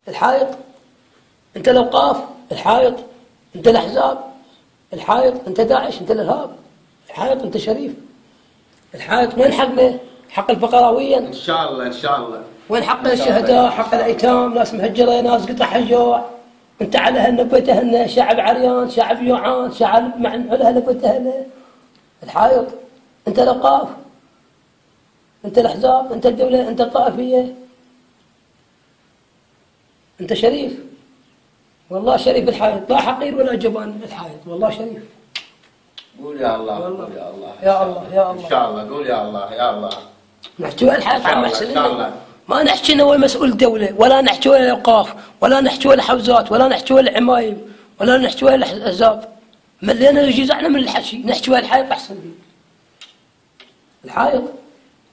الحائط، انت الاوقاف، الحائط، انت الاحزاب، الحائط، انت داعش، انت الارهاب، الحائط، انت شريف. الحائط وين حقنا؟ حق الفقراوية ان شاء الله ان شاء الله. وين حق الشهداء، حق الايتام، ناس مهجره، ناس قطع حجوع. انت على اهلنا بيت اهلنا، شعب عريان، شعب جوعان، شعب مع على اهلنا بيت اهلنا. الحائط، انت الاوقاف، انت الاحزاب، انت الدوله، انت الطائفيه، انت شريف. والله شريف الحائط، لا حقير ولا جبان الحائط، والله شريف. قول يا الله، والله. قول يا الله، يا الله يا الله ان شاء الله، قول يا الله يا الله. نحكي وين الحائط عم ان شاء الله. ما نحكي انه هو مسؤول دولة، ولا نحكي ولا الاوقاف، ولا نحكي ولا حوزات، ولا نحكي ولا عمايم، ولا نحكي ولا احزاب. ملينا جزعنا من الحكي، نحكي وين الحائط احسن فيه. الحائط،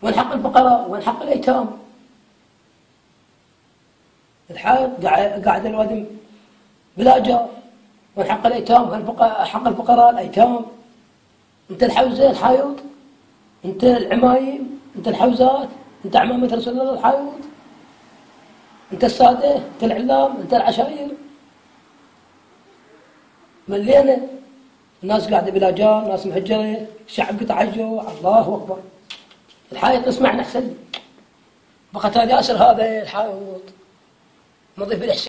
وين حق الفقراء، وين حق الايتام. الحائط قاعد الوادم بلا جار، وين حق الايتام، وين حق الفقراء الايتام. انت الحوزه الحائط، انت العمايم، انت الحوزات، انت عمامة رسول الله الحائط، انت السادة، انت العلام، انت العشائر. ملينا الناس قاعدة بلا جار، ناس مهجرة، شعب قطع الجوع، الله أكبر. الحائط اسمعنا أحسن. بقى تاج ياسر هذا الحائط، نظيف الحسين.